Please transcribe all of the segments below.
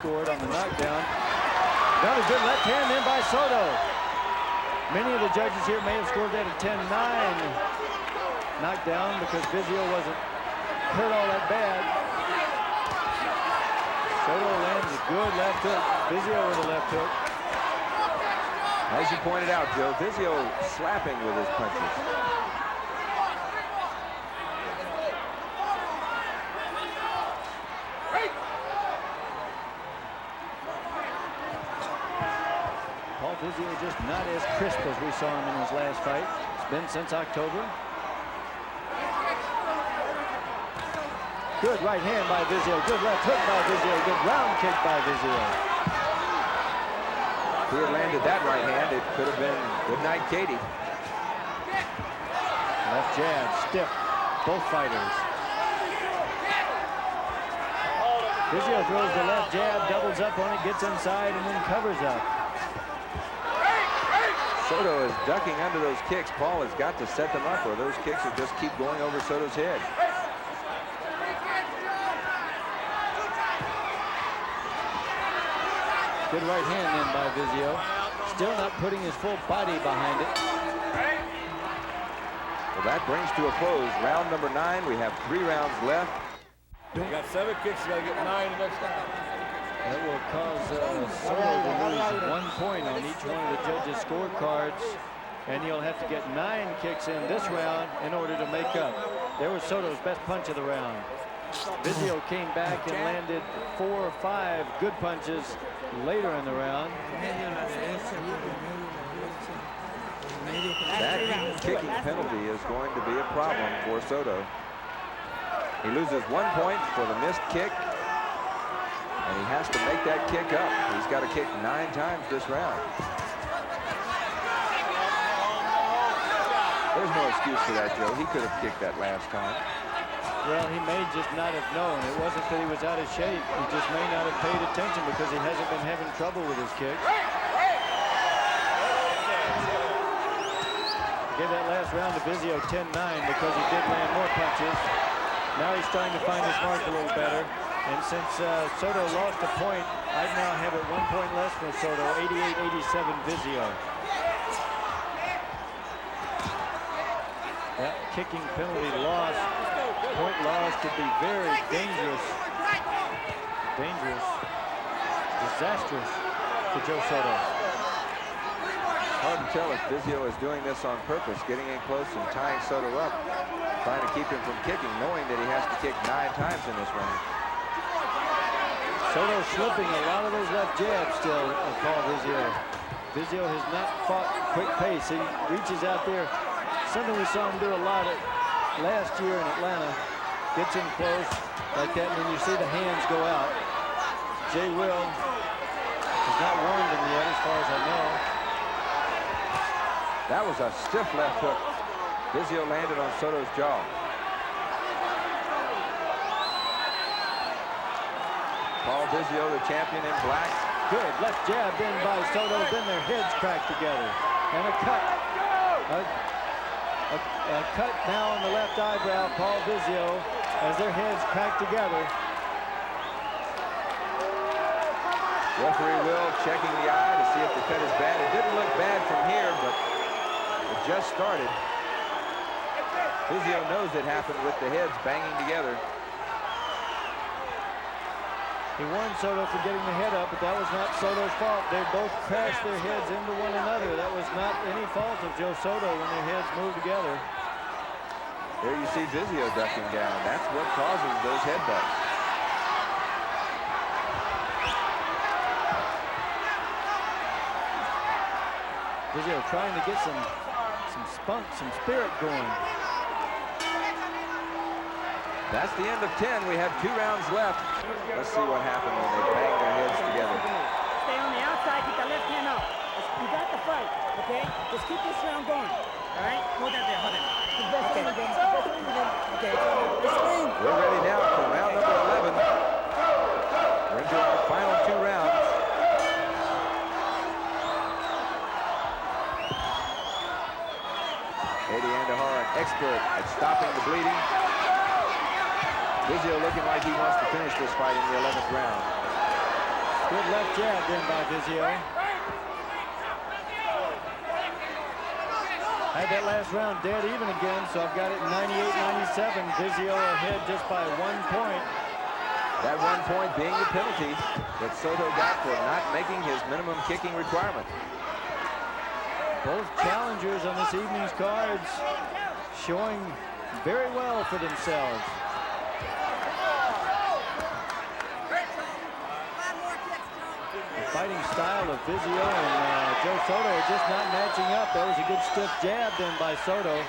Scored on the knockdown. Another good left hand in by Soto. Many of the judges here may have scored that at 10-9. Knockdown because Vizzio wasn't hurt all that bad. Soto lands a good left hook. Vizzio with a left hook. As you pointed out, Joe, Vizzio slapping with his punches. Vizzio just not as crisp as we saw him in his last fight. It's been since October. Good right hand by Vizzio. Good left hook by Vizzio. Good round kick by Vizzio. If he had landed that right hand, it could have been good night, Katie. Left jab, stiff. Both fighters. Vizzio throws the left jab, doubles up on it, gets inside, and then covers up. Soto is ducking under those kicks. Paul has got to set them up, or those kicks will just keep going over Soto's head. Good right hand in by Vizzio. Still not putting his full body behind it. Well, that brings to a close round number 9. We have 3 rounds left. You got 7 kicks, you got to get 9 the next time. That will cause Soto to lose 1 point on each one of the judges' scorecards, and he'll have to get 9 kicks in this round in order to make up. There was Soto's best punch of the round. Vizzio came back and landed 4 or 5 good punches later in the round. That kicking penalty is going to be a problem for Soto. He loses 1 point for the missed kick. And he has to make that kick up. He's got to kick 9 times this round. There's no excuse for that, Joe. He could have kicked that last time. Well, he may just not have known. It wasn't that he was out of shape. He just may not have paid attention because he hasn't been having trouble with his kicks. Give that last round to Vizzio 10-9 because he did land more punches. Now he's trying to find his mark a little better. And since Soto lost a point, I now have it 1 point less for Soto, 88-87 Vizzio. That kicking penalty loss, point loss could be very dangerous, disastrous for Joe Soto. Hard to tell if Vizzio is doing this on purpose, getting in close and tying Soto up, trying to keep him from kicking, knowing that he has to kick 9 times in this round. Soto slipping a lot of those left jabs still of Paul Vizzio. Vizzio has not fought quick pace. He reaches out there. Something we saw him do a lot last year in Atlanta. Gets in close like that, and then you see the hands go out. Jay Will has not warned him yet, as far as I know. That was a stiff left hook. Vizzio landed on Soto's jaw. Paul Vizzio, the champion in black. Good left jab in by Soto. Then their heads crack together. And a cut. A cut now on the left eyebrow, Paul Vizzio, as their heads crack together. Referee Will checking the eye to see if the cut is bad. It didn't look bad from here, but it just started. Vizzio knows it happened with the heads banging together. He warned Soto for getting the head up, but that was not Soto's fault. They both crashed their heads into one another. That was not any fault of Joe Soto when their heads moved together. There you see Vizzio ducking down. That's what causes those headbutts. Vizzio trying to get some spunk, some spirit going. That's the end of 10. We have 2 rounds left. Let's see what happened when they bang their heads together. Stay on the outside, keep that left hand up. You got the fight, okay? Just keep this round going, all right? Hold that there, hold it. Okay. Okay. We're ready now for round number 11. We're into our final 2 rounds. Eddie Andahar, an expert at stopping the bleeding. Vizzio looking like he wants to finish this fight in the 11th round. Good left jab then by Vizzio. Had that last round dead even again, so I've got it 98-97. Vizzio ahead just by 1 point. That 1 point being the penalty that Soto got for not making his minimum kicking requirement. Both challengers on this evening's cards showing very well for themselves. The fighting style of Vizzio and Joe Soto are just not matching up. That was a good stiff jab then by Soto.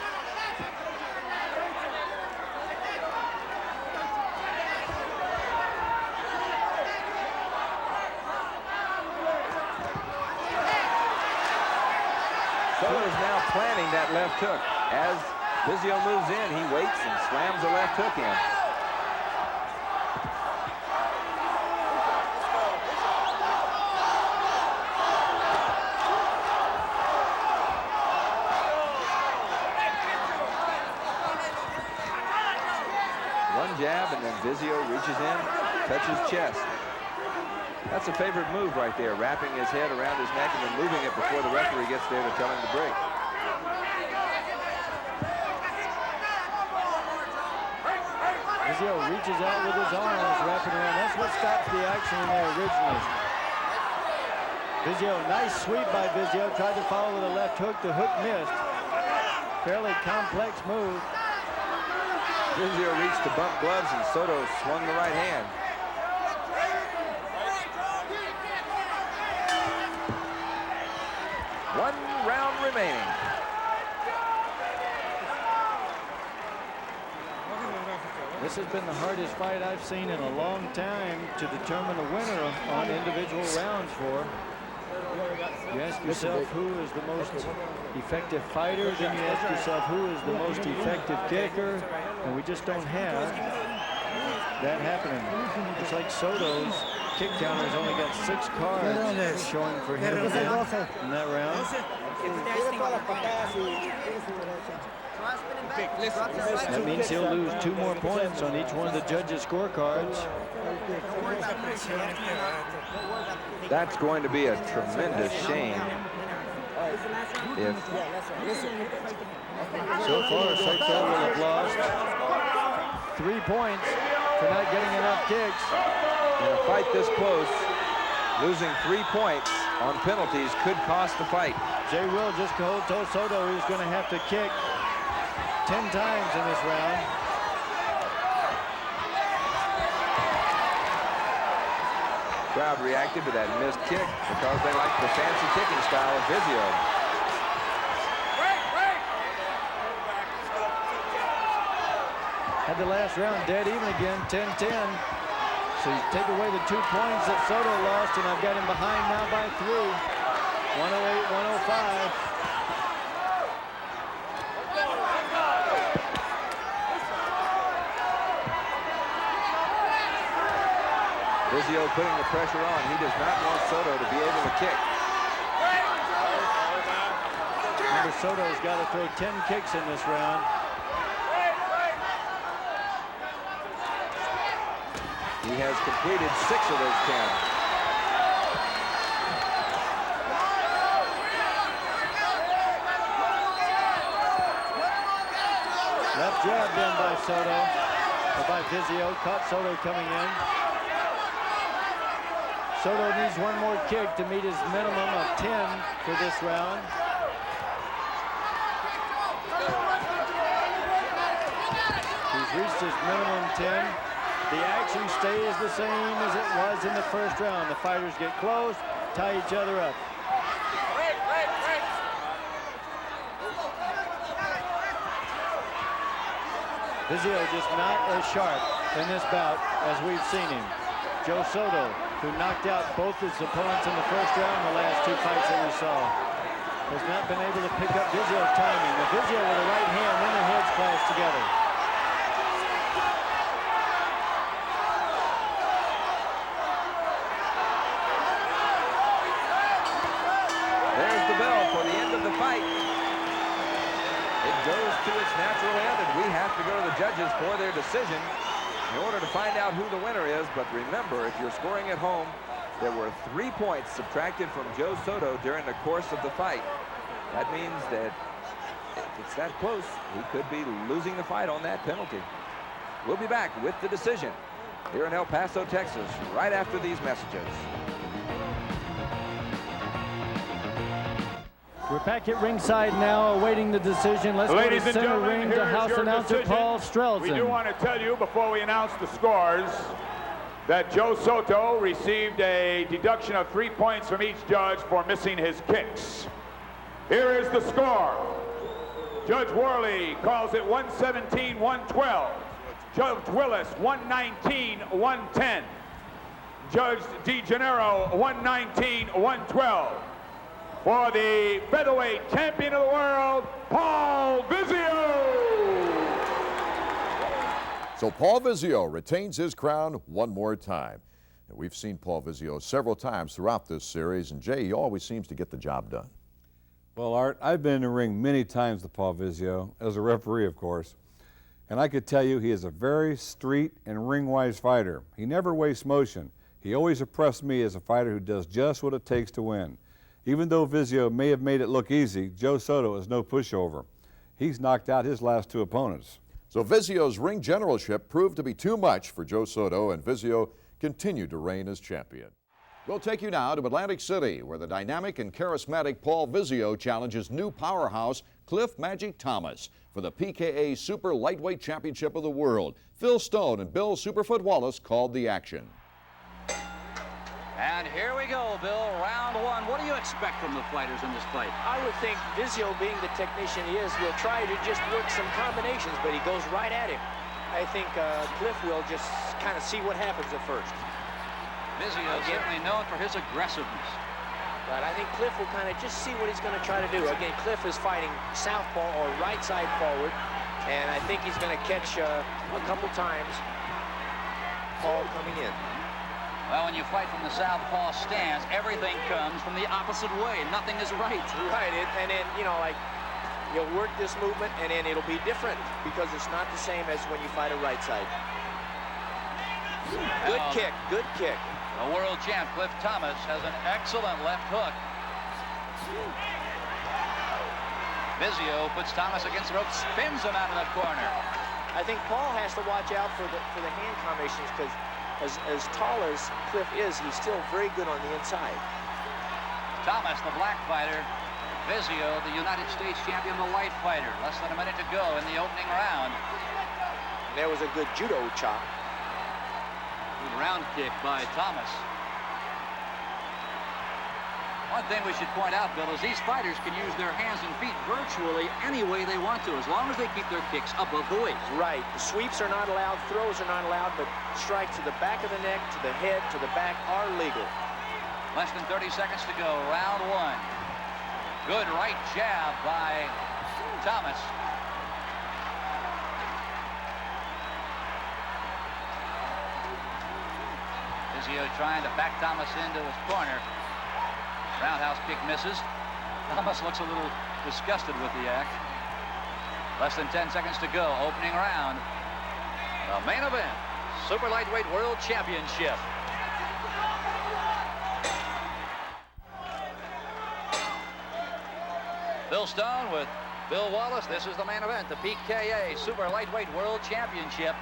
Soto is now planning that left hook. As Vizzio moves in, he waits and slams the left hook in. One jab, and then Vizzio reaches in, touches chest. That's a favorite move right there, wrapping his head around his neck and then moving it before the referee gets there to tell him to break. Vizzio reaches out with his arms, wrapping around. That's what stops the action in there originally. Vizzio, nice sweep by Vizzio. Tried to follow with a left hook. The hook missed. Fairly complex move. Vizzio reached to bump gloves, and Soto swung the right hand. One round remaining. This has been the hardest fight I've seen in a long time to determine a winner on individual rounds for. You ask yourself who is the most effective fighter, then you ask yourself who is the most effective kicker, and we just don't have that happening. It's like Soto's kick counter's only got 6 cards showing for him in that round. That means he'll lose 2 more points on each one of the judges' scorecards. That's going to be a tremendous shame if so far Soto will have lost 3 points for not getting enough kicks. in a fight this close, losing 3 points on penalties could cost the fight. Jay Will just told Soto he's going to have to kick 10 times in this round. Crowd reacted to that missed kick because they like the fancy kicking style of Vizzio. Had the last round dead even again, 10-10. So you take away the 2 points that Soto lost, and I've got him behind now by 3. 108-105. Vizzio putting the pressure on. He does not want Soto to be able to kick. Remember, Soto's got to throw 10 kicks in this round. He has completed 6 of those 10. Left jab then by Soto, or by Vizzio. Caught Soto coming in. Soto needs 1 more kick to meet his minimum of 10 for this round. He's reached his minimum 10. The action stays the same as it was in the first round. The fighters get close, tie each other up. Vizzio just not as sharp in this bout as we've seen him. Joe Soto, who knocked out both his opponents in the first round in the last 2 fights that we saw, has not been able to pick up Vizzio's timing. The Vizzio with a right hand, then their heads clash together. There's the bell for the end of the fight. It goes to its natural end, and we have to go to the judges for their decision in order to find out who the winner is. But remember, if you're scoring at home, There were 3 points subtracted from Joe Soto during the course of the fight. That means that if it's that close, he could be losing the fight on that penalty. We'll be back with the decision here in El Paso, Texas, right after these messages. We're back at ringside now, awaiting the decision. Let's go to center ring to house announcer Paul Strelzin. We do want to tell you before we announce the scores that Joe Soto received a deduction of 3 points from each judge for missing his kicks. Here is the score. Judge Worley calls it 117-112. Judge Willis 119-110. Judge DeGennaro 119-112. For the featherweight champion of the world, Paul Vizzio. So Paul Vizzio retains his crown one more time. And we've seen Paul Vizzio several times throughout this series, and Jay, he always seems to get the job done. Well, Art, I've been in the ring many times with Paul Vizzio, as a referee, of course. And I could tell you he is a very street and ring-wise fighter. He never wastes motion. He always impressed me as a fighter who does just what it takes to win. Even though Vizzio may have made it look easy, Joe Soto is no pushover. He's knocked out his last 2 opponents. So Vizzio's ring generalship proved to be too much for Joe Soto, and Vizzio continued to reign as champion. We'll take you now to Atlantic City, where the dynamic and charismatic Paul Vizzio challenges new powerhouse Cliff Magic Thomas for the PKA Super Lightweight Championship of the World. Phil Stone and Bill Superfoot Wallace called the action. And here we go, Bill, round 1. What do you expect from the fighters in this fight? I would think Vizzio, being the technician he is, will try to just work some combinations, but he goes right at him. I think Cliff will just kind of see what happens at first. Vizzio is certainly known for his aggressiveness. But I think Cliff will kind of just see what he's going to try to do. Again, Cliff is fighting southpaw or right side forward, and I think he's going to catch a couple times Paul coming in. Well, when you fight from the southpaw stance, everything comes from the opposite way. Nothing is right. Right, and then, you know, like, you'll work this movement, and then it'll be different because it's not the same as when you fight a right side. Good kick, good kick. The world champ, Cliff Thomas, has an excellent left hook. Vizzio puts Thomas against the rope, spins him out of the corner. I think Paul has to watch out for the hand combinations because as tall as Cliff is, he's still very good on the inside. Thomas, the black fighter. Vizzio, the United States champion, the white fighter. Less than a minute to go in the opening round. There was a good judo chop. Good round kick by Thomas. One thing we should point out, Bill, is these fighters can use their hands and feet virtually any way they want to, as long as they keep their kicks above the waist. Right. The sweeps are not allowed, throws are not allowed, but strikes to the back of the neck, to the head, to the back are legal. Less than 30 seconds to go, round 1. Good right jab by Thomas. Vizzio trying to back Thomas into his corner. Roundhouse kick misses. Thomas looks a little disgusted with the act. Less than 10 seconds to go. Opening round. The main event. Super Lightweight World Championship. Phil Stone with Bill Wallace. This is the main event. The PKA Super Lightweight World Championship.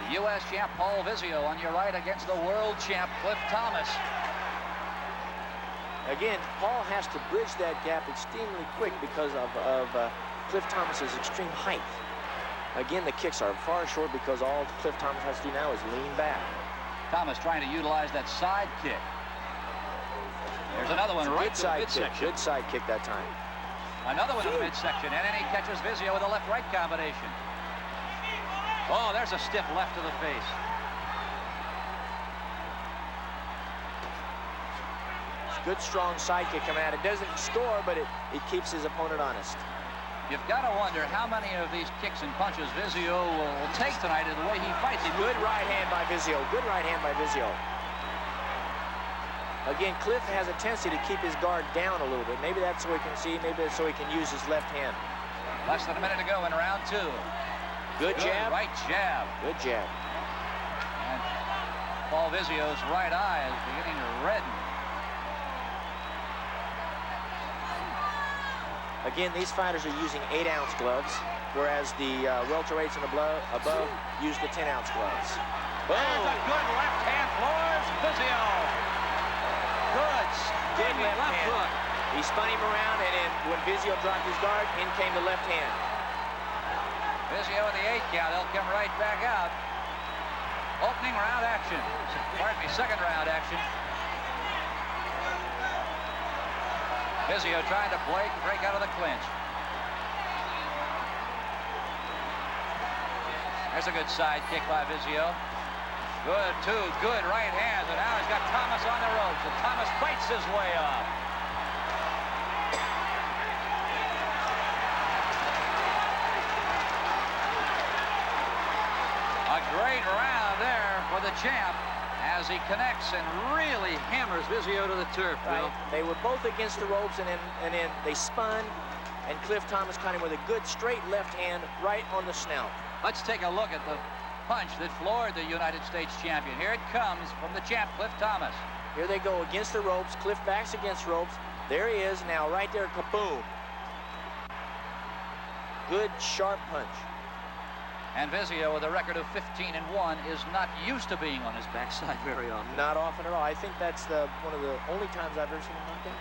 The U.S. champ Paul Vizzio on your right against the world champ Cliff Thomas. Again, Paul has to bridge that gap extremely quick because of Cliff Thomas's extreme height. Again, the kicks are far short because all Cliff Thomas has to do now is lean back. Thomas trying to utilize that side kick. There's another one right to the midsection. Good side kick that time. Another one in the midsection, and then he catches Vizzio with a left-right combination. Oh, there's a stiff left to the face. Good, strong side kick coming out. It doesn't score, but it keeps his opponent honest. You've got to wonder how many of these kicks and punches Vizzio will take tonight in the way he fights. Good right hand by Vizzio. Good right hand by Vizzio. Again, Cliff has a tendency to keep his guard down a little bit. Maybe that's so he can see. Maybe that's so he can use his left hand. Less than a minute to go in round 2. Good jab. Right jab. Good jab. And Paul Vizzio's right eye is beginning to reddened. Again, these fighters are using 8-ounce gloves, whereas the welterweights and above use the 10-ounce gloves. There's a good left hand, floors Vizzio. Good steady left hand. hook. He spun him around, and then when Vizzio dropped his guard, in came the left hand. Vizzio with the 8 count. He'll come right back out. Opening round action. Pardon me, second round action. Vizzio trying to break out of the clinch. There's a good side kick by Vizzio. Good, two good right hands, and now he's got Thomas on the ropes, and Thomas fights his way off. A great round there for the champ as he connects and really hammers Vizzio to the turf, Bill. Right. They were both against the ropes, and then they spun, and Cliff Thomas caught him with a good straight left hand right on the snout. Let's take a look at the punch that floored the United States champion. Here it comes from the champ, Cliff Thomas. Here they go against the ropes. Cliff backs against ropes. There he is now, right there, kaboom. Good, sharp punch. And Vizzio, with a record of 15-1, is not used to being on his backside very often. Not often at all. I think that's one of the only times I've ever seen him knocked down.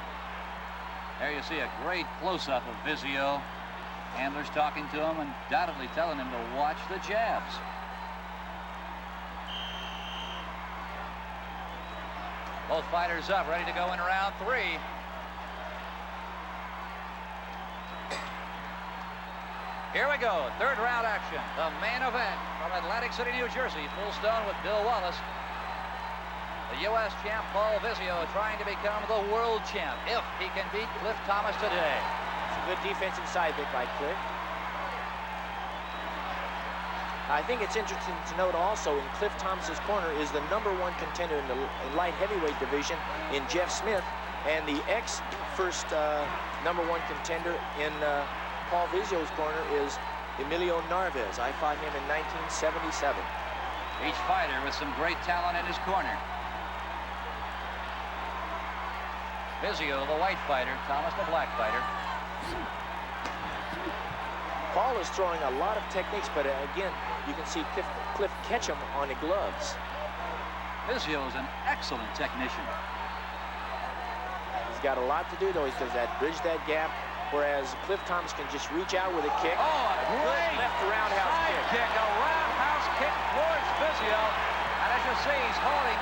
There you see a great close-up of Vizzio. Handlers talking to him, undoubtedly telling him to watch the jabs. Both fighters up, ready to go in round 3. Here we go, third round action. The main event from Atlantic City, New Jersey. Full stone with Bill Wallace. The U.S. champ, Paul Vizzio, trying to become the world champ if he can beat Cliff Thomas today. It's a good defensive side kick by Cliff. I think it's interesting to note also in Cliff Thomas's corner is the #1 contender in the light heavyweight division in Jeff Smith, and the ex-first #1 contender in Paul Vizzio's corner is Emilio Narvaez. I fought him in 1977. Each fighter with some great talent in his corner. Vizzio, the white fighter, Thomas, the black fighter. Paul is throwing a lot of techniques, but again, you can see Cliff catch him on the gloves. Vizzio is an excellent technician. He's got a lot to do, though. He does that, bridge that gap, whereas Cliff Thomas can just reach out with a kick. Oh, a great left roundhouse kick. A roundhouse kick towards Vizzio. And as you see, he's holding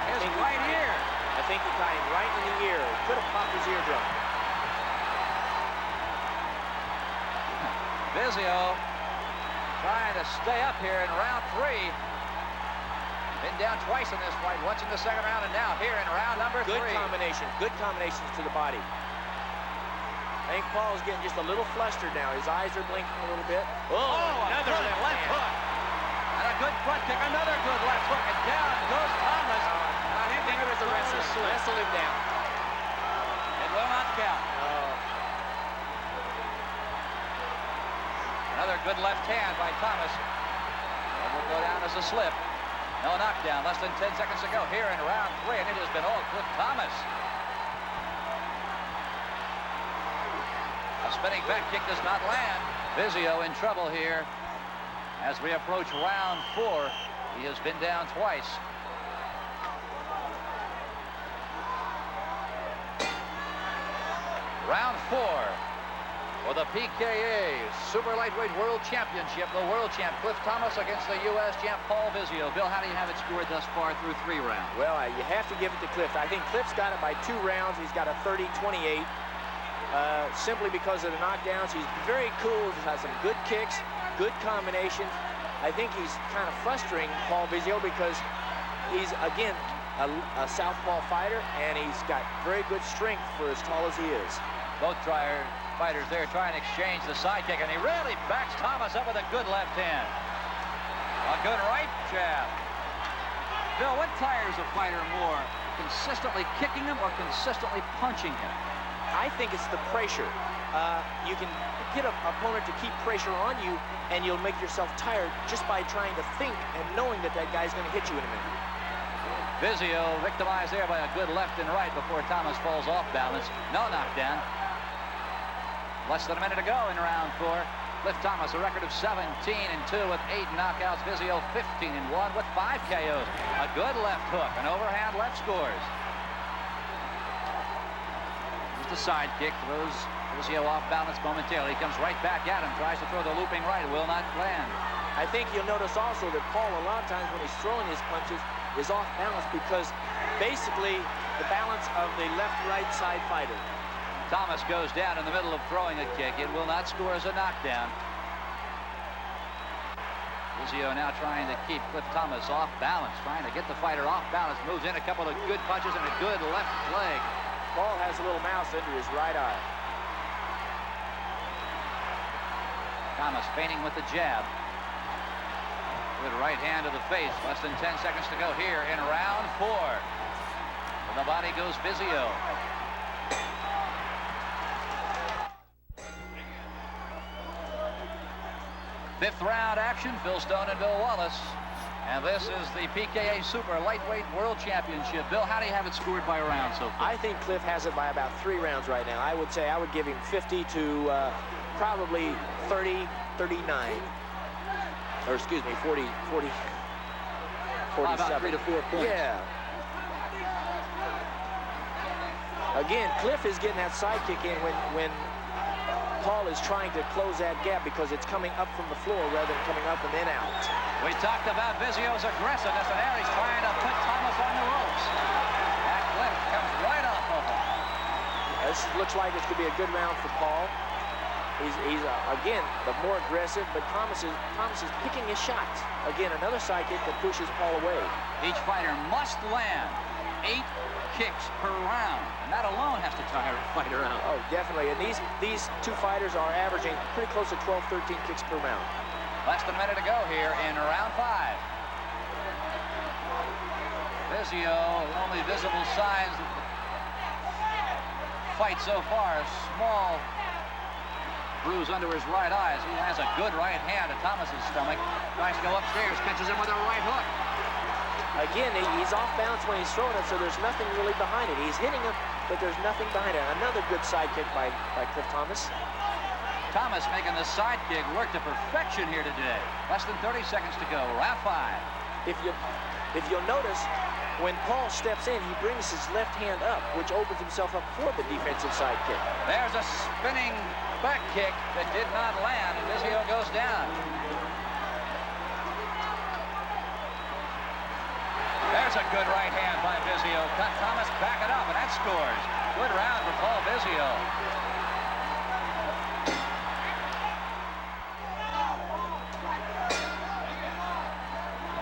his right ear. I think he caught him right in the ear. Could have popped his eardrum. Vizzio trying to stay up here in round 3. Been down twice in this fight, once in the second round and now here in round number 3. Good combinations to the body. I think Paul's getting just a little flustered now. His eyes are blinking a little bit. Oh, another left hook. And a good front kick, another good left hook, and down goes Thomas. I think it was a wrestle him down. It will not count. Another good left hand by Thomas. It will go down as a slip. No knockdown, less than 10 seconds to go here in round 3, and it has been all Cliff Thomas. A spinning back kick does not land. Vizzio in trouble here as we approach round 4. He has been down twice. Round 4 for the PKA Super Lightweight World Championship. The world champ Cliff Thomas against the U.S. champ Paul Vizzio. Bill, how do you have it scored thus far through 3 rounds? Well, you have to give it to Cliff. I think Cliff's got it by 2 rounds. He's got a 30-28. Simply because of the knockdowns. He's very cool. He's had some good kicks, good combinations. I think he's kind of frustrating Paul Vizzio because he's, again, a southpaw fighter, and he's got very good strength for as tall as he is. Both fighters there trying to exchange the side kick, and he really backs Thomas up with a good left hand. A good right jab. Bill, what tires a fighter more? Consistently kicking him or consistently punching him? I think it's the pressure. You can get an opponent to keep pressure on you, and you'll make yourself tired just by trying to think and knowing that that guy's going to hit you in a minute. Vizzio victimized there by a good left and right before Thomas falls off balance. No knockdown. Less than a minute to go in round 4. Cliff Thomas, a record of 17-2 with 8 knockouts. Vizzio 15-1 with 5 KOs. A good left hook, an overhand left scores. Just a side kick, throws Vizzio off balance momentarily. He comes right back at him, tries to throw the looping right, will not land. I think you'll notice also that Paul, a lot of times when he's throwing his punches, is off balance because basically the balance of the left-right side fighter. Thomas goes down in the middle of throwing a kick. It will not score as a knockdown. Vizzio now trying to keep Cliff Thomas off balance, trying to get the fighter off balance. Moves in a couple of good punches and a good left leg. Paul has a little mouse under his right eye. Thomas feigning with the jab. Good right hand to the face. Less than 10 seconds to go here in round 4. To the body goes Vizzio. Fifth round action, Phil Stone and Bill Wallace. And this is the PKA Super Lightweight World Championship. Bill, how do you have it scored by round so far? I think Cliff has it by about 3 rounds right now. I would say I would give him 50 to probably 30, 39. Or excuse me, 40, 40, 47. About 3 to 4 points. Yeah. Again, Cliff is getting that side kick in when Paul is trying to close that gap because it's coming up from the floor rather than coming up and then out. We talked about Vizzio's aggressiveness, and there he's trying to put Thomas on the ropes. That Cliff comes right off of him. This looks like this could be a good round for Paul. He's again, the more aggressive, but Thomas is picking his shots. Again, another side kick that pushes Paul away. Each fighter must land 8 kicks per round, and that alone has to tire a fighter out. Oh, definitely. And these 2 fighters are averaging pretty close to 12, 13 kicks per round. Less than a minute to go here in round 5. Vizzio, the only visible signs of the fight so far, a small bruise under his right eye. He has a good right hand to Thomas's stomach. Tries to go upstairs, catches him with a right hook. Again, he's off balance when he's throwing it, so there's nothing really behind it. He's hitting him, but there's nothing behind it. Another good side kick by Cliff Thomas. Thomas making the side kick work to perfection here today. Less than 30 seconds to go, round 5. If you'll notice, when Paul steps in, he brings his left hand up, which opens himself up for the defensive side kick. There's a spinning back kick that did not land, and Vizzio goes down. There's a good right hand by Vizzio. Cut Thomas back it up, and that scores. Good round for Paul Vizzio.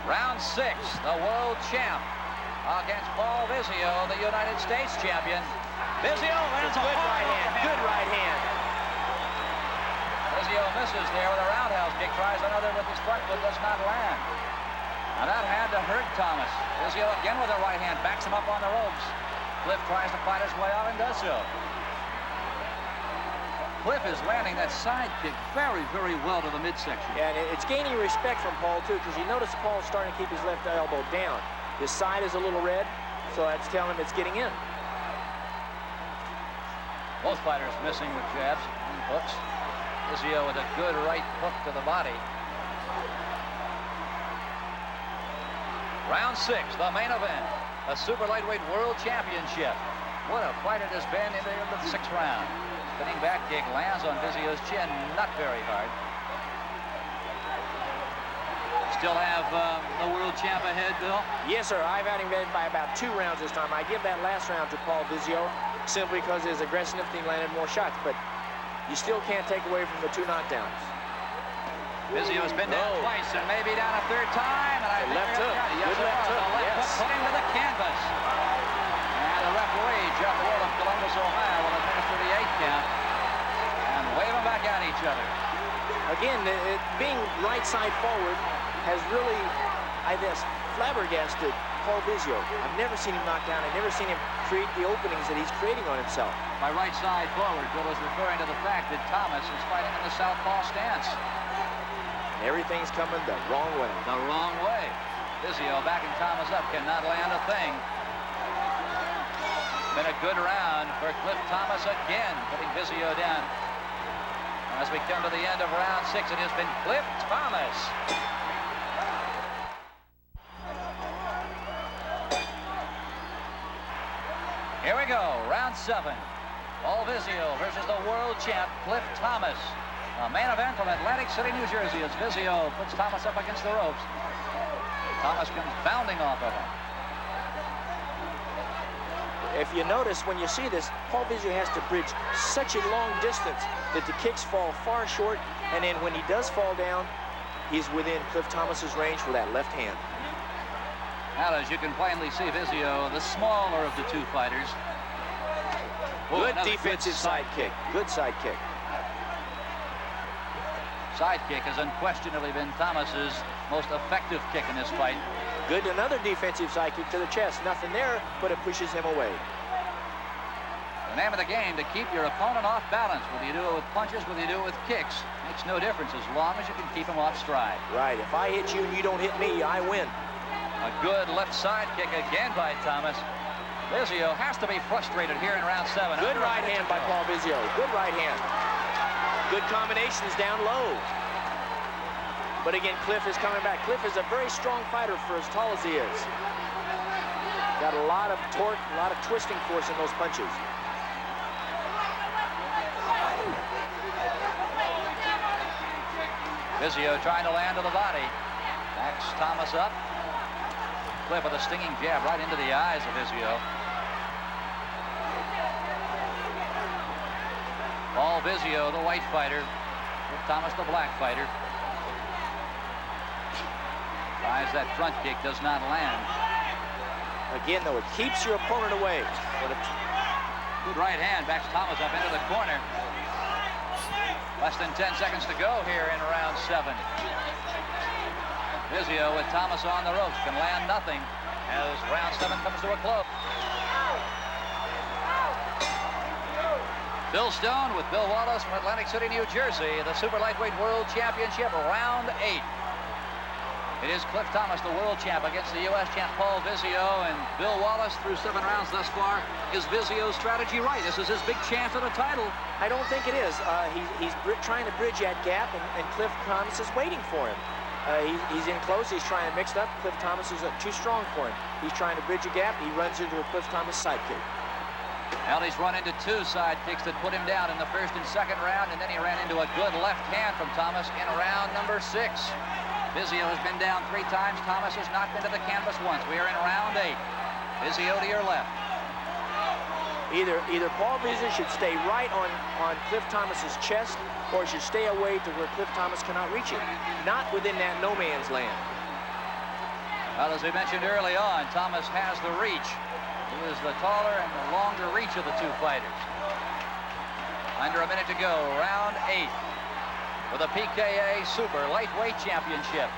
Round 6, the world champ against Paul Vizzio, the United States champion. Vizzio lands a good right hand. Good right hand. Vizzio misses there with a roundhouse kick. Tries another with his front foot, does not land. Now that had to hurt Thomas. Vizzio again with a right hand, backs him up on the ropes. Cliff tries to fight his way out and does so. Cliff is landing that side kick very, very well to the midsection. Yeah, and it's gaining respect from Paul, too, because you notice Paul's starting to keep his left elbow down. His side is a little red, so that's telling him it's getting in. Both fighters missing with jabs and hooks. Vizzio with a good right hook to the body. Round 6, the main event, a Super Lightweight World Championship. What a fight it has been in the 6th round. Spinning back kick lands on Vizzio's chin, not very hard. Still have the world champ ahead, Bill? Yes, sir. I've had him by about 2 rounds this time. I give that last round to Paul Vizzio simply because his aggressiveness, he landed more shots, but you still can't take away from the 2 knockdowns. Vizzio has been down twice and maybe down a 3rd time. And I think left hook. Yes, good left hook. The left hook put him to the canvas. And the referee, Jeff Ward of Columbus, Ohio, will administer the 8 count and wave them back at each other. Again, being right side forward has really, I guess, flabbergasted Paul Vizzio. I've never seen him knock down. I've never seen him create the openings that he's creating on himself. By right side forward, Bill is referring to the fact that Thomas is fighting in the southpaw stance. Everything's coming the wrong way. The wrong way. Vizzio backing Thomas up, cannot land a thing. Been a good round for Cliff Thomas again, putting Vizzio down. As we come to the end of round 6, it has been Cliff Thomas. Here we go, round 7. Paul Vizzio versus the world champ, Cliff Thomas. A main event from Atlantic City, New Jersey, as Vizzio puts Thomas up against the ropes. Thomas comes bounding off of him. If you notice, when you see this, Paul Vizzio has to bridge such a long distance that the kicks fall far short, and then when he does fall down, he's within Cliff Thomas's range for that left hand. Now, as you can plainly see, Vizzio, the smaller of the two fighters. Good defensive side kick. Good side kick. Side kick has unquestionably been Thomas's most effective kick in this fight. Good, another defensive side kick to the chest. Nothing there, but it pushes him away. The name of the game, to keep your opponent off balance. Whether you do it with punches, whether you do it with kicks, makes no difference as long as you can keep him off stride. Right, if I hit you and you don't hit me, I win. A good left side kick again by Thomas. Vizzio has to be frustrated here in round 7. Good right hand by Paul Vizzio. Good right hand. Good combinations down low. But again, Cliff is coming back. Cliff is a very strong fighter for as tall as he is. Got a lot of torque, a lot of twisting force in those punches. Vizzio trying to land to the body. Backs Thomas up. Cliff with a stinging jab right into the eyes of Vizzio. Paul Vizzio, the white fighter, with Thomas, the black fighter. Tries that front kick, does not land. Again, though, it keeps your opponent away. Good right hand, backs Thomas up into the corner. Less than 10 seconds to go here in round 7. Vizzio with Thomas on the ropes can land nothing as round 7 comes to a close. Bill Stone with Bill Wallace from Atlantic City, New Jersey, the Super Lightweight World Championship, round 8. It is Cliff Thomas, the world champ, against the U.S. champ Paul Vizzio, and Bill Wallace through 7 rounds thus far. Is Vizzio's strategy right? This is his big chance at a title. I don't think it is. He's trying to bridge that gap, and Cliff Thomas is waiting for him. He's in close. He's trying to mix it up. Cliff Thomas is too strong for him. He's trying to bridge a gap. He runs into a Cliff Thomas sidekick. Well, he's run into 2 side kicks that put him down in the first and second round, and then he ran into a good left hand from Thomas in round number 6. Vizzio has been down 3 times. Thomas has not been to the canvas once. We are in round 8. Vizzio to your left. Either Paul Vizzio should stay right on Cliff Thomas's chest, or should stay away to where Cliff Thomas cannot reach it. Not within that no man's land. Well, as we mentioned early on, Thomas has the reach. He is the taller and the longer reach of the 2 fighters. Under a minute to go, round 8. For the PKA Super Lightweight Championship.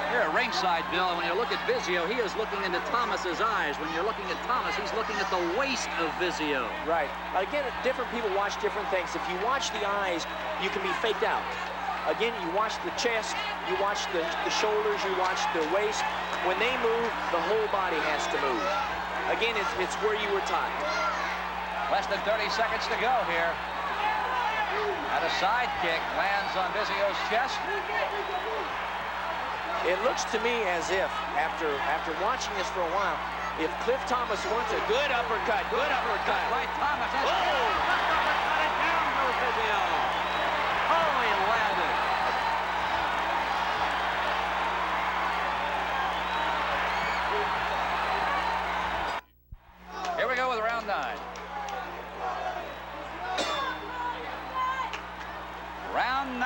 Here at ringside, Bill, when you look at Vizzio, he is looking into Thomas's eyes. When you're looking at Thomas, he's looking at the waist of Vizzio. Right. Again, different people watch different things. If you watch the eyes, you can be faked out. Again, you watch the chest, you watch the shoulders, you watch the waist. When they move, the whole body has to move. Again, it's where you were taught. Less than 30 seconds to go here. And a side kick lands on Vizzio's chest. It looks to me as if, after watching this for a while, if Cliff Thomas wants a good uppercut. Right, Thomas. Oh! Cut it down to Vizzio. Oh, he landed. Here we go with round 9. Round 9.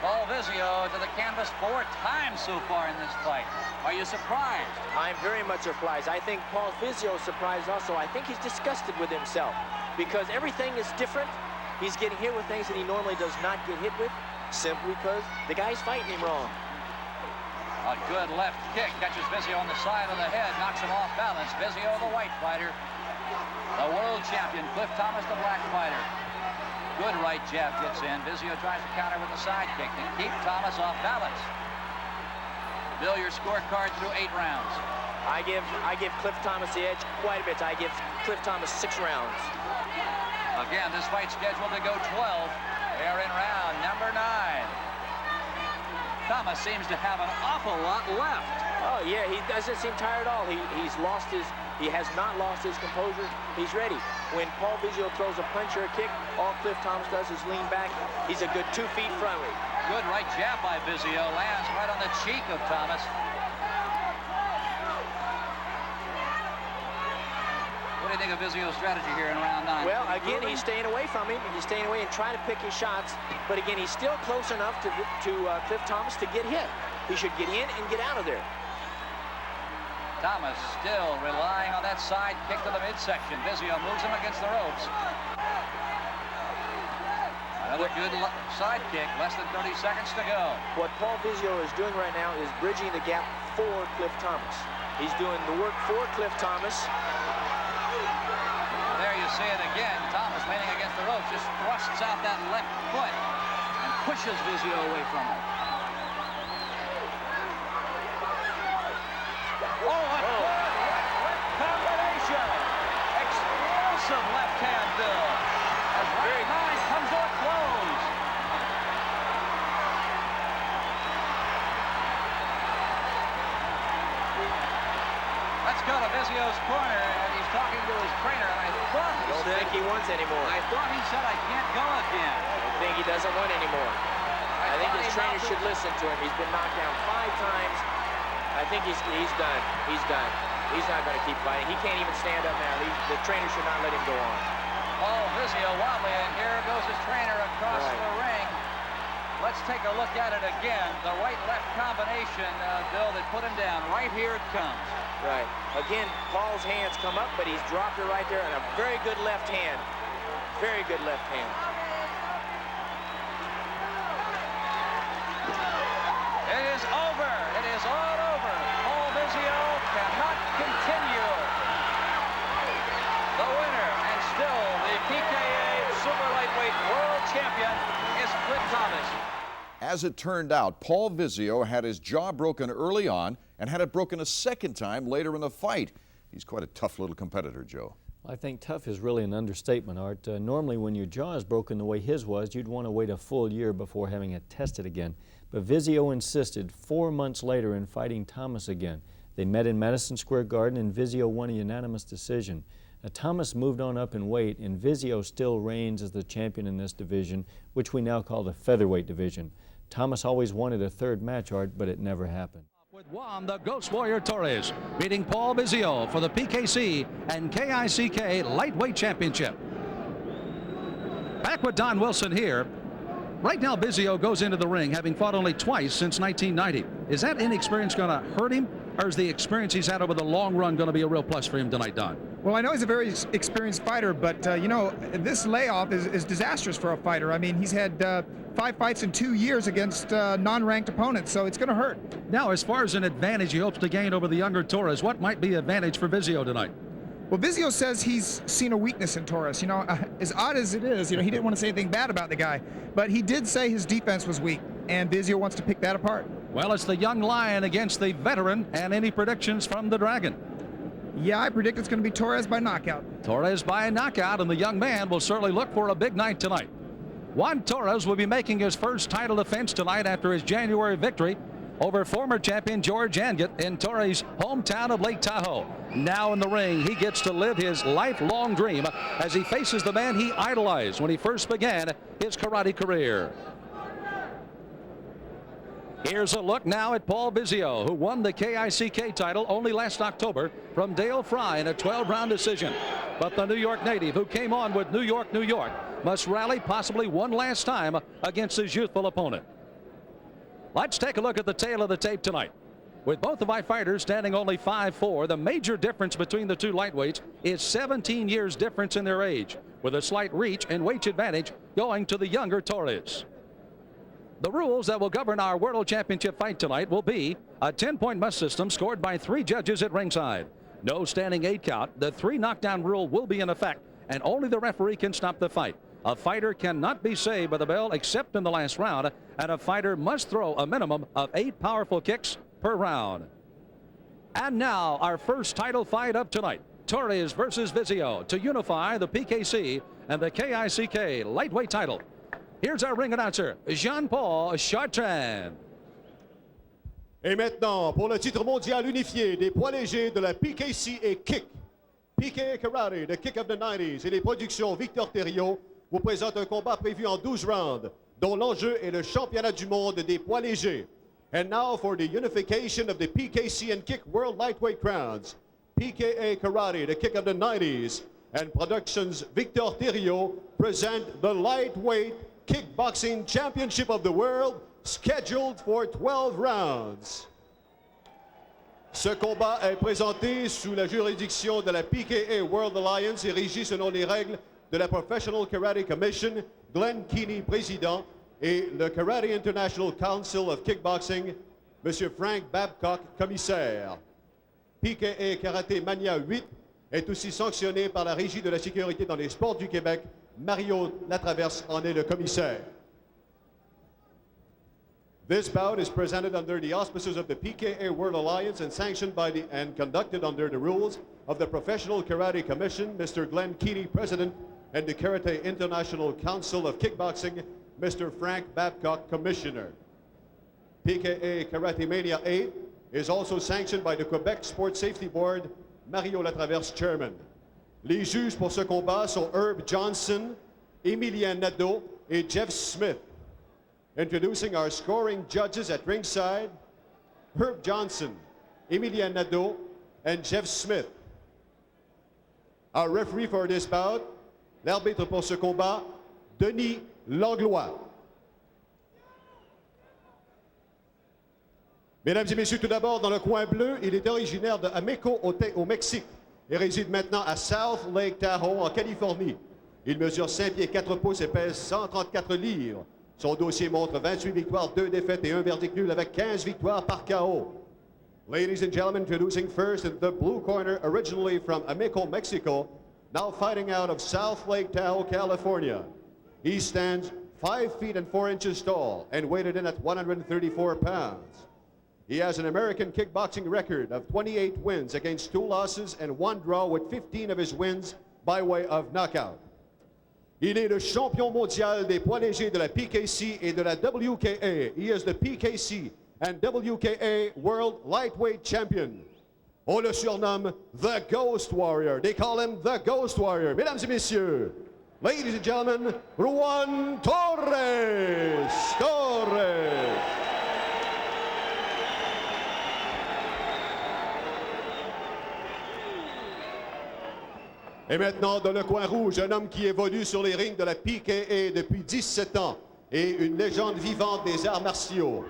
Paul Vizzio to the canvas 4 times so far in this fight. Are you surprised? I'm very much surprised. I think Paul Vizzio is surprised also. I think he's disgusted with himself because everything is different. He's getting hit with things that he normally does not get hit with simply because the guy's fighting him wrong. A good left kick catches Vizzio on the side of the head, knocks him off balance. Vizzio, the white fighter. The world champion, Cliff Thomas, the black fighter. Good right jab gets in. Vizzio tries to counter with a side kick to keep Thomas off balance. Bill, your scorecard through 8 rounds. I give Cliff Thomas the edge quite a bit. I give Cliff Thomas 6 rounds. Again, this fight's scheduled to go 12. They're in round number 9. Thomas seems to have an awful lot left. Oh yeah, he doesn't seem tired at all. He has not lost his composure. He's ready. When Paul Vizzio throws a punch or a kick, all Cliff Thomas does is lean back. He's a good 2 feet frontly. Good right jab by Vizzio, lands right on the cheek of Thomas. What do you think of Vizzio's strategy here in round 9? Well, again, he's staying away from him. He's staying away and trying to pick his shots. But again, he's still close enough to Cliff Thomas to get hit. He should get in and get out of there. Thomas still relying on that side kick to the midsection. Vizzio moves him against the ropes. Another good side kick, less than 30 seconds to go. What Paul Vizzio is doing right now is bridging the gap for Cliff Thomas. He's doing the work for Cliff Thomas. There you see it again. Thomas leaning against the ropes, just thrusts out that left foot and pushes Vizzio away from him. Oh, a left combination. Explosive left hand, Bill. As round 9 comes to a close. Let's go to Vizzio's corner, and he's talking to his trainer. And I thought he Don't think he wants anymore. I thought he said, I can't go again. I think he doesn't want anymore. I think his trainer should listen to him. He's been knocked down 5 times. I think he's done. He's done. He's not going to keep fighting. He can't even stand up now. The trainer should not let him go on. Oh, Vizzio wobbly, and here goes his trainer across the ring. Let's take a look at it again. The right-left combination, Bill, that put him down. Right here it comes. Right. Again, Paul's hands come up, but he's dropped it right there, and a very good left hand. Very good left hand. It is over. It is all over. Paul Vizzio cannot continue. The winner, and still the PKA Super Lightweight World Champion, is Cliff Thomas. As it turned out, Paul Vizzio had his jaw broken early on and had it broken a second time later in the fight. He's quite a tough little competitor, Joe. I think tough is really an understatement, Art. Normally when your jaw is broken the way his was, you'd want to wait a full year before having it tested again. But Vizzio insisted 4 months later in fighting Thomas again. They met in Madison Square Garden and Vizzio won a unanimous decision. Now, Thomas moved on up in weight and Vizzio still reigns as the champion in this division, which we now call the featherweight division. Thomas always wanted a third match, Art, but it never happened. With Juan, the Ghost Warrior Torres, beating Paul Vizzio for the PKC and KICK Lightweight Championship. Back with Don Wilson here. Right now, Vizzio goes into the ring having fought only twice since 1990. Is that inexperience going to hurt him, or is the experience he's had over the long run going to be a real plus for him tonight, Don? Well, I know he's a very experienced fighter, but, you know, this layoff is disastrous for a fighter. I mean, he's had 5 fights in 2 years against non-ranked opponents, so it's going to hurt. Now, as far as an advantage he hopes to gain over the younger Torres, what might be advantage for Vizzio tonight? Well, Vizzio says he's seen a weakness in Torres. You know, as odd as it is, you know, he didn't want to say anything bad about the guy, but he did say his defense was weak, and Vizzio wants to pick that apart. Well, it's the young lion against the veteran, and any predictions from the Dragon? Yeah, I predict it's going to be Torres by knockout. Torres by knockout, and the young man will certainly look for a big night tonight. Juan Torres will be making his first title defense tonight after his January victory over former champion George Angot in Torres' hometown of Lake Tahoe. Now in the ring, he gets to live his lifelong dream as he faces the man he idolized when he first began his karate career. Here's a look now at Paul Vizzio, who won the KICK title only last October from Dale Fry in a 12-round decision. But the New York native, who came on with New York, New York, must rally possibly one last time against his youthful opponent. Let's take a look at the tail of the tape tonight. With both of my fighters standing only 5'4", the major difference between the two lightweights is 17 years difference in their age, with a slight reach and weight advantage going to the younger Torres. The rules that will govern our World Championship fight tonight will be a 10-point must system scored by 3 judges at ringside. No standing 8 count. The 3 knockdown rule will be in effect, and only the referee can stop the fight. A fighter cannot be saved by the bell except in the last round, and a fighter must throw a minimum of 8 powerful kicks per round. And now our first title fight of tonight. Torres versus Vizzio to unify the PKC and the KICK lightweight title. Here's our ring announcer, Jean-Paul Chartrand. Et maintenant, pour le titre mondial unifié des poids légers de la PKC et Kick, PK Karate, the Kick of the 90s et les productions Victor Thériault vous présentent un combat prévu en 12 rounds, dont l'enjeu est le championnat du monde des poids légers. And now for the unification of the PKC and Kick World Lightweight Crowns, PKA Karate, the Kick of the 90s, and Productions Victor Thériault present the Lightweight Kickboxing Championship of the World, scheduled for 12 rounds. Ce combat est présenté sous la juridiction de la PKA World Alliance et régi selon les règles de la Professional Karate Commission, Glenn Keeney, président, et le Karate International Council of Kickboxing, M. Frank Babcock, commissaire. PKA Karaté Mania 8 est aussi sanctionné par la Régie de la sécurité dans les sports du Québec. Mario Latraverse en est le commissaire. This bout is presented under the auspices of the PKA World Alliance and sanctioned by and conducted under the rules of the Professional Karate Commission, Mr. Glenn Keeney, President, and the Karate International Council of Kickboxing, Mr. Frank Babcock, Commissioner. PKA Karate Mania 8 is also sanctioned by the Quebec Sport Safety Board, Mario Latraverse, Chairman. Les juges pour ce combat sont Herb Johnson, Emilien Nadeau et Jeff Smith. Introducing our scoring judges at ringside, Herb Johnson, Emilien Nadeau, and Jeff Smith. Our referee for this bout, l'arbitre pour ce combat, Denis Langlois. Mesdames et messieurs, tout d'abord, dans le coin bleu, il est originaire de Ameco au Mexique et réside maintenant à South Lake Tahoe, en Californie. Il mesure 5 pieds 4 pouces et pèse 134 livres. Son dossier montre 28 victoires, 2 défaites et 1 verdict nul avec 15 victoires par KO. Ladies and gentlemen, introducing first in the blue corner, originally from Ameco, Mexico, now fighting out of South Lake Tahoe, California. He stands 5 feet and 4 inches tall and weighted in at 134 pounds. He has an American kickboxing record of 28 wins against 2 losses and 1 draw, with 15 of his wins by way of knockout. Il est le champion mondial des poids légers de la PKC et de la WKA. He is the PKC and WKA World Lightweight Champion. On le surnomme The Ghost Warrior. They call him The Ghost Warrior. Mesdames et messieurs, ladies and gentlemen, Juan Torres. Et maintenant, dans le coin rouge, un homme qui évolue sur les rings de la PKA depuis 17 ans et une légende vivante des arts martiaux.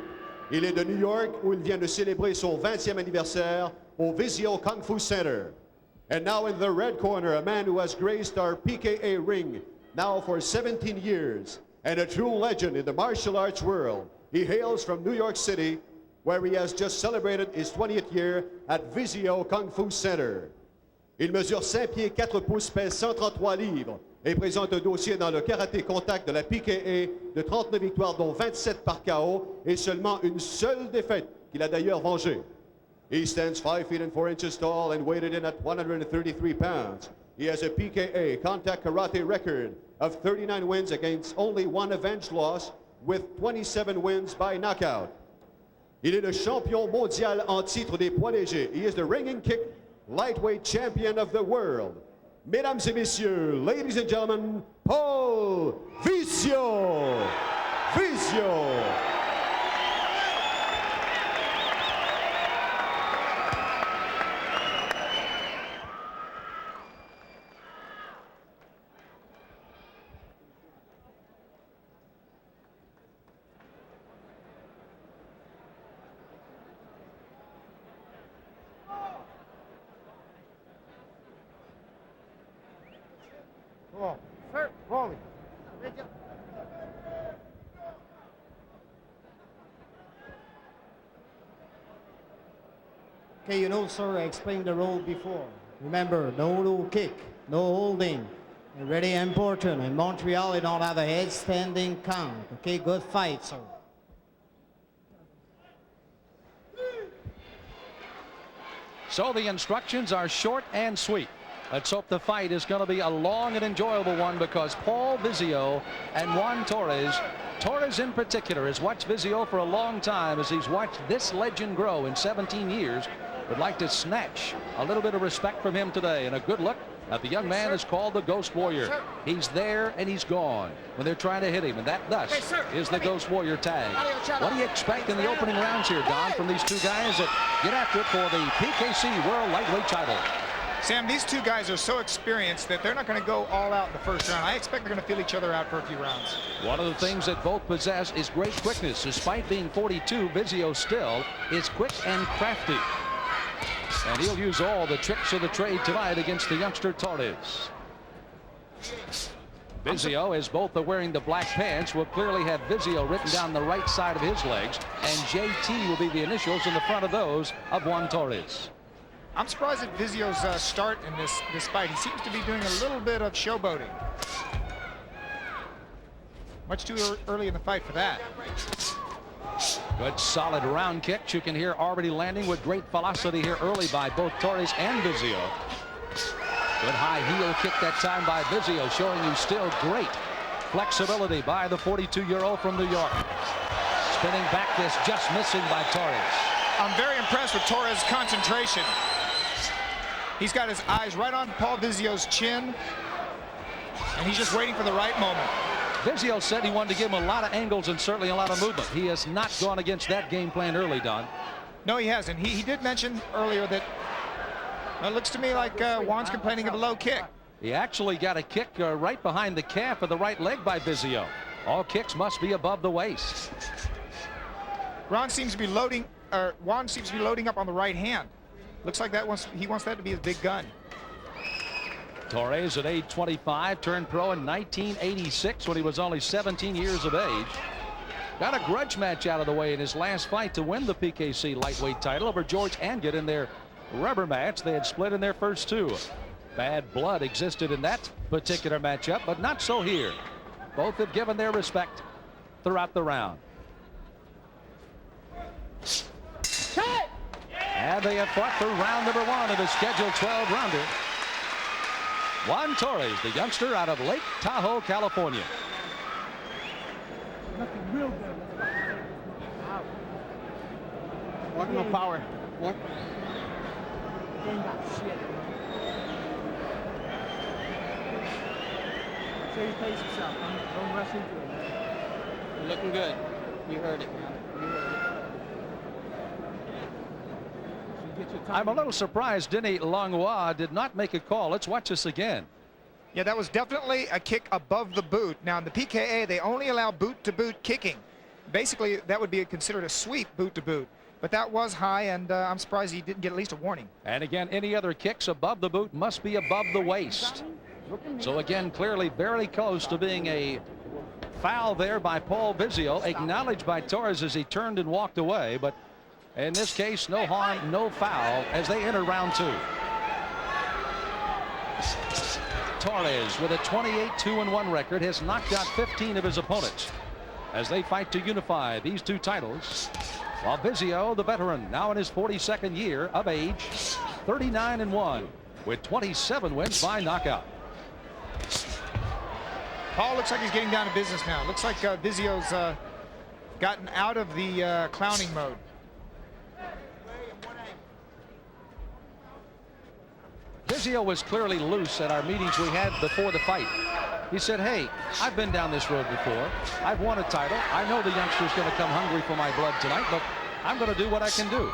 Il est de New York, où il vient de célébrer son 20e anniversaire au Vizzio Kung Fu Center. And now in the red corner, a man who has graced our PKA ring now for 17 years and a true legend in the martial arts world. He hails from New York City, where he has just celebrated his 20th year at Vizzio Kung Fu Center. Il mesure 5 pieds 4 pouces, pèse 133 livres et présente un dossier dans le karaté contact de la PKA de 39 victoires, dont 27 par KO et seulement une seule défaite qu'il a d'ailleurs vengée. He stands 5 feet and 4 inches tall and weighted in at 133 pounds. He has a PKA contact karate record of 39 wins against only 1 avenged loss, with 27 wins by knockout. Il est le champion mondial en titre des poids légers. He is the ringing kick lightweight champion of the world. Mesdames et messieurs, ladies and gentlemen, Paul Vizzio. Sir, rolling. Okay, sir, I explained the rule before. Remember, no low kick, no holding, Very important. In Montreal, they don't have a head standing count. Okay, good fight, sir. So the instructions are short and sweet. Let's hope the fight is going to be a long and enjoyable one, because Paul Vizzio and Juan Torres, Torres in particular, has watched Vizzio for a long time as he's watched this legend grow in 17 years. Would like to snatch a little bit of respect from him today, and a good look at the young man is called the Ghost Warrior. He's there and he's gone when they're trying to hit him, and that thus is the Ghost Warrior tag. What do you expect in the opening rounds here, Don, from these two guys that get after it for the PKC World Lightweight title? Sam, these two guys are so experienced that they're not going to go all out in the first round. I expect they're going to feel each other out for a few rounds. One of the things that both possess is great quickness. Despite being 42, Vizzio still is quick and crafty. And he'll use all the tricks of the trade tonight against the youngster Torres. Vizzio, as both are wearing the black pants, will clearly have Vizzio written down the right side of his legs, and JT will be the initials in the front of those of Juan Torres. I'm surprised at Vizzio's start in this fight. He seems to be doing a little bit of showboating. Much too early in the fight for that. Good solid round kicks. You can hear already landing with great velocity here early by both Torres and Vizzio. Good high heel kick that time by Vizzio, showing you still great flexibility by the 42-year-old from New York. Spinning back this, just missing by Torres. I'm very impressed with Torres' concentration. He's got his eyes right on Paul Vizzio's chin, and he's just waiting for the right moment. Vizzio said he wanted to give him a lot of angles and certainly a lot of movement. He has not gone against that game plan early, Don. No, he hasn't. He did mention earlier that it looks to me like Juan's complaining of a low kick. He actually got a kick right behind the calf of the right leg by Vizzio. All kicks must be above the waist. Juan seems to be loading up on the right hand. Looks like he wants that to be his big gun. Torres at age 25 turned pro in 1986 when he was only 17 years of age. Got a grudge match out of the way in his last fight to win the PKC lightweight title over George Angut in their rubber match. They had split in their first two. Bad blood existed in that particular matchup, but not so here. Both have given their respect throughout the round. And they have fought through round number one of the scheduled 12-rounder. Juan Torres, the youngster out of Lake Tahoe, California. Nothing real good. What no power? What? Ain't got shit. So you pace yourself. Don't rush into it, man. You're looking good. You heard it, man. You heard it. I'm a little surprised Denis Langlois did not make a call. Let's watch this again. Yeah, that was definitely a kick above the boot. Now in the PKA, they only allow boot-to-boot kicking. Basically, that would be considered a sweep boot-to-boot. But that was high, and I'm surprised he didn't get at least a warning. And again, any other kicks above the boot must be above the waist. So again, clearly very close to being a foul there by Paul Vizzio, acknowledged by Torres as he turned and walked away. But in this case, no harm, no foul as they enter round two. Torres, with a 28-2-1 record, has knocked out 15 of his opponents as they fight to unify these two titles. While Vizzio, the veteran, now in his 42nd year of age, 39-1 with 27 wins by knockout. Paul looks like he's getting down to business now. Looks like Vizzio's gotten out of the clowning mode. Vizzio was clearly loose at our meetings we had before the fight. He said, hey, I've been down this road before. I've won a title. I know the youngster's going to come hungry for my blood tonight, but I'm going to do what I can do.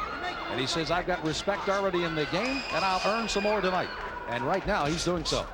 And he says, I've got respect already in the game, and I'll earn some more tonight. And right now, he's doing so.